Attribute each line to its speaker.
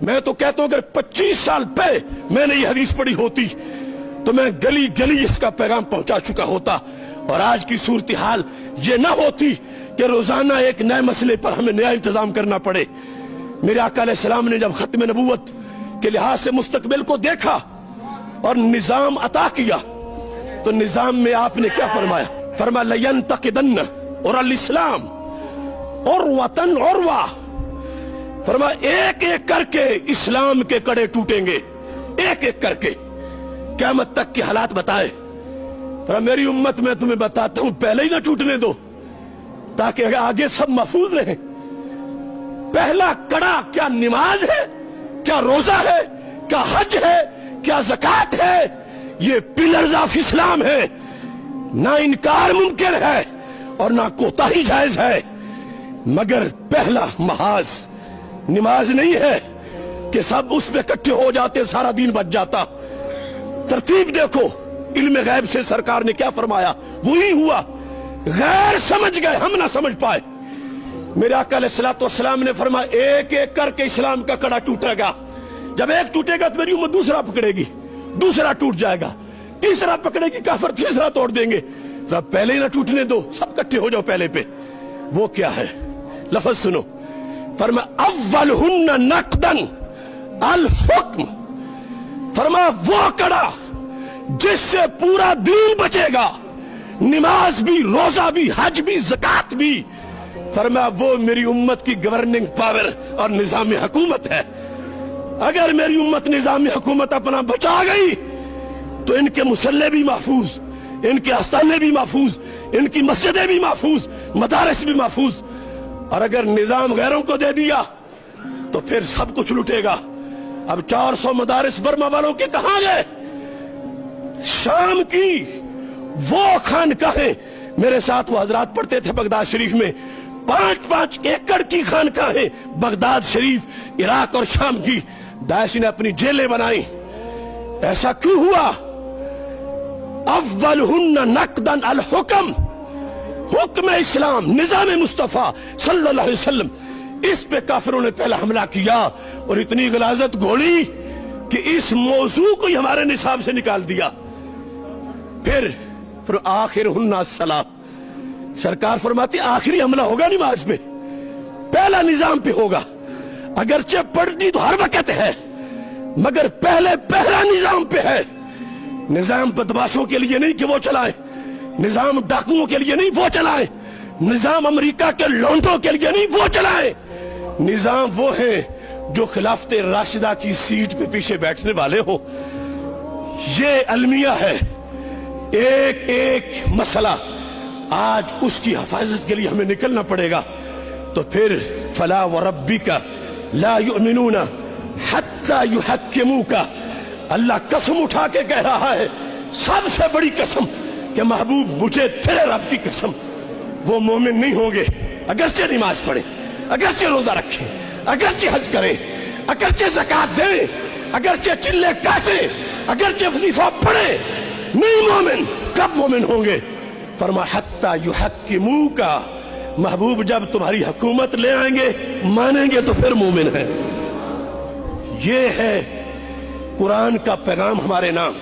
Speaker 1: میں تو کہتا ہوں اگر 25 سال پہ میں نے یہ حدیث پڑھی ہوتی تو میں گلی گلی اس کا پیغام پہنچا چکا ہوتا، اور آج کی صورتحال یہ نہ ہوتی کہ روزانہ ایک نئے مسئلے پر ہمیں نیا انتظام کرنا پڑے۔ میرے آقا علیہ السلام نے جب ختم نبوت کے لحاظ سے مستقبل کو دیکھا اور نظام عطا کیا تو نظام میں آپ نے کیا فرمایا؟ فرمایا لَيَنْتَقِدَنَّ اور الاسلام عُرْوَةً عُرْوَةً، فرمایا ایک ایک کر کے اسلام کے کڑے ٹوٹیں گے، ایک ایک کر کے، قیامت تک کے حالات بتائے۔ فرمایا میری امت میں تمہیں بتاتا ہوں پہلے ہی نہ ٹوٹنے دو تاکہ آگے سب محفوظ رہیں۔ پہلا کڑا کیا نماز ہے، کیا روزہ ہے، کیا حج ہے، کیا زکوٰۃ ہے؟ یہ پلرز آف اسلام ہے، نہ انکار ممکن ہے اور نہ کوتاہی جائز ہے، مگر پہلا محاذ نماز نہیں ہے کہ سب اس پہ اکٹھے ہو جاتے سارا دین بچ جاتا۔ ترتیب دیکھو، علم غیب سے سرکار نے کیا فرمایا وہی ہوا، غیر سمجھ گئے، ہم نہ سمجھ پائے۔ میرے آقا علیہ السلام نے فرمایا ایک ایک کر کے اسلام کا کڑا ٹوٹے گا، جب ایک ٹوٹے گا تو میری امت دوسرا پکڑے گی، دوسرا ٹوٹ جائے گا، تیسرا پکڑے گی، کافر تیسرا توڑ دیں گے۔ پہلے ہی نہ ٹوٹنے دو، سب کٹھے ہو جاؤ پہلے پہ۔ وہ کیا ہے؟ لفظ سنو، فرمایا اولہن نقدن الحکم، فرمایا وہ کڑا جس سے پورا دین بچے گا، نماز بھی، روزہ بھی، حج بھی، زکوٰۃ بھی، فرمایا وہ میری امت کی گورننگ پاور اور نظام حکومت ہے۔ اگر میری امت نظام حکومت اپنا بچا گئی تو ان کے مسلح بھی محفوظ، ان کے آستانے بھی محفوظ، ان کی مسجدیں بھی محفوظ، مدارس بھی محفوظ، اور اگر نظام غیروں کو دے دیا تو پھر سب کچھ لٹے گا۔ اب 400 مدارس برما والوں کے کہاں گئے؟ شام کی وہ خانقاہیں، میرے ساتھ وہ حضرات پڑھتے تھے بغداد شریف میں، 5-5 ایکڑ کی خانقاہیں بغداد شریف، عراق اور شام کی، داعش نے اپنی جیلیں بنائی۔ ایسا کیوں ہوا؟ اولہن نقدن الحکم، حکم اسلام، نظام مصطفیٰ صلی اللہ علیہ وسلم، اس پہ کافروں نے پہلا حملہ کیا اور اتنی غلاظت گھوڑی کہ اس موضوع کو ہی ہمارے نصاب سے نکال دیا۔ پھر آخرہن الصلاۃ، سرکار فرماتی آخری حملہ ہوگا نماز پہ، پہلا نظام پہ ہوگا، اگرچہ پڑھنی تو ہر وقت ہے مگر پہلا نظام پہ ہے۔ نظام بدماشوں کے لیے نہیں کہ وہ چلائیں، نظام ڈاکوؤں کے لیے نہیں وہ چلائیں، نظام امریکہ کے لونڈوں کے لیے نہیں وہ چلائیں، نظام وہ ہیں جو خلافت راشدہ کی سیٹ پہ پیچھے بیٹھنے والے ہوں۔ یہ المیہ ہے، ایک ایک مسئلہ آج اس کی حفاظت کے لیے ہمیں نکلنا پڑے گا۔ تو پھر فلا وربک لا یؤمنون حتی یحکموک، اللہ قسم اٹھا کے کہہ رہا ہے، سب سے بڑی قسم کہ محبوب مجھے تیرے رب کی قسم، وہ مومن نہیں ہوں گے اگرچہ نماز پڑھیں، اگرچہ روزہ رکھیں، اگرچہ حج کریں، اگرچہ زکوٰۃ دیں، اگرچہ چلے کاٹیں، اگرچہ وظیفہ پڑھیں، نہیں مومن۔ کب مومن ہوں گے؟ فرمایا حتی یحکموک، محبوب جب تمہاری حکومت لے آئیں گے، مانیں گے تو پھر مومن ہیں۔ یہ ہے قرآن کا پیغام ہمارے نام۔